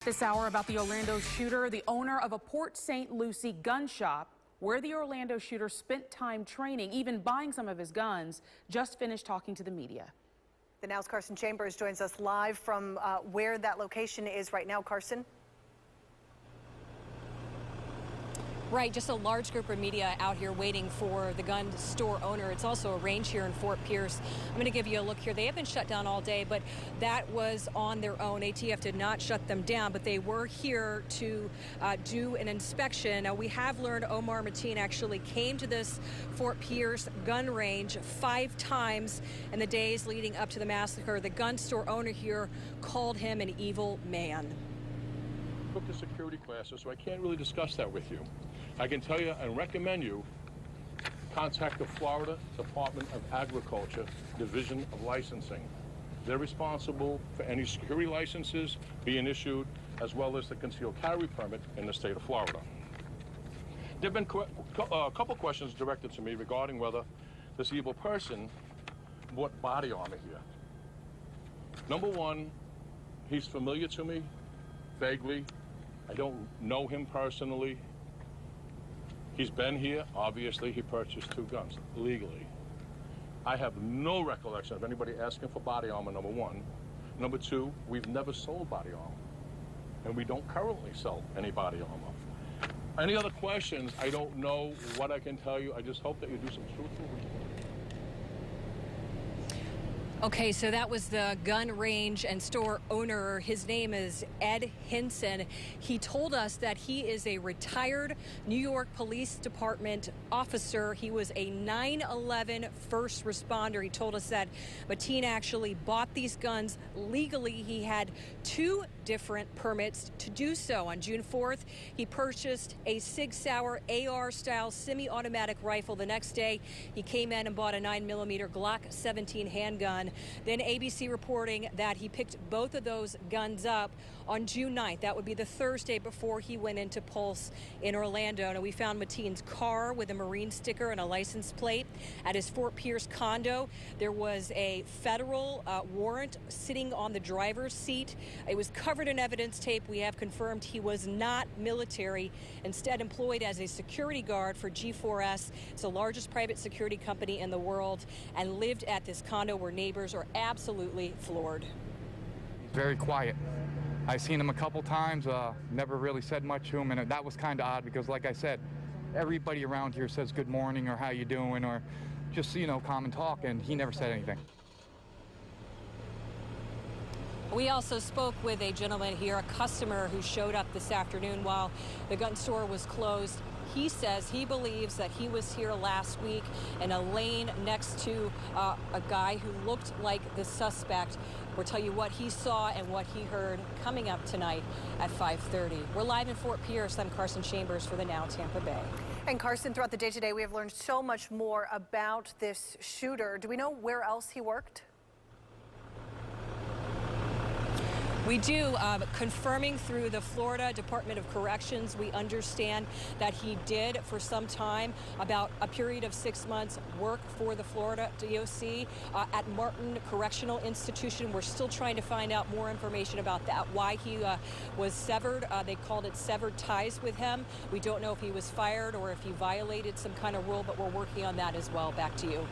This hour about the Orlando shooter, the owner of a Port St. Lucie gun shop, where the Orlando shooter spent time training, even buying some of his guns, just finished talking to the media. The Now's Carson Chambers joins us live from where that location is right now. Carson? Right, just a large group of media out here waiting for the gun store owner. It's also a range here in Fort Pierce. I'm going to give you a look here. They have been shut down all day, but that was on their own. ATF did not shut them down, but they were here to do an inspection. Now, we have learned Omar Mateen actually came to this Fort Pierce gun range 5 times in the days leading up to the massacre. The gun store owner here called him an evil man. Took the security classes, so I can't really discuss that with you. I can tell you and recommend you contact the Florida Department of Agriculture Division of Licensing. They're responsible for any security licenses being issued, as well as the concealed carry permit in the state of Florida. There have been a couple questions directed to me regarding whether this evil person bought body armor here. Number one, he's familiar to me, vaguely. I don't know him personally. He's been here. Obviously, he purchased 2 guns legally. I have no recollection of anybody asking for body armor, number one. Number two, we've never sold body armor, and we don't currently sell any body armor. Any other questions? I don't know what I can tell you. I just hope that you do some truthful research. Okay, so that was the gun range and store owner. His name is Ed Hinson. He told us that he is a retired New York Police Department officer. He was a 9/11 first responder. He told us that Mateen actually bought these guns legally. He had 2 different permits to do so. On June 4th, he purchased a Sig Sauer AR-style semi-automatic rifle. The next day, he came in and bought a 9mm Glock 17 handgun. Then ABC reporting that he picked both of those guns up on June 9th. That would be the Thursday before he went into Pulse in Orlando. Now, we found Mateen's car with a Marine sticker and a license plate at his Fort Pierce condo. There was a federal warrant sitting on the driver's seat. It was covered in evidence tape. We have confirmed he was not military, instead employed as a security guard for G4S. It's the largest private security company in the world, and lived at this condo where neighbors are absolutely floored. Very quiet. I've seen him a couple times, never really said much to him, and that was kind of odd because, like I said, everybody around here says good morning or how you doing or just, you know, common talk, and he never said anything. We also spoke with a gentleman here, a customer who showed up this afternoon while the gun store was closed. He says he believes that he was here last week in a lane next to a guy who looked like the suspect. We'll tell you what he saw and what he heard coming up tonight at 5:30. We're live in Fort Pierce. I'm Carson Chambers for the Now Tampa Bay. And Carson, throughout the day today, we have learned so much more about this shooter. Do we know where else he worked? We do, confirming through the Florida Department of Corrections. We understand that he did, for some time, about a period of 6 months, work for the Florida DOC at Martin Correctional Institution. We're still trying to find out more information about that, why he was severed. They called it severed ties with him. We don't know if he was fired or if he violated some kind of rule, but we're working on that as well. Back to you.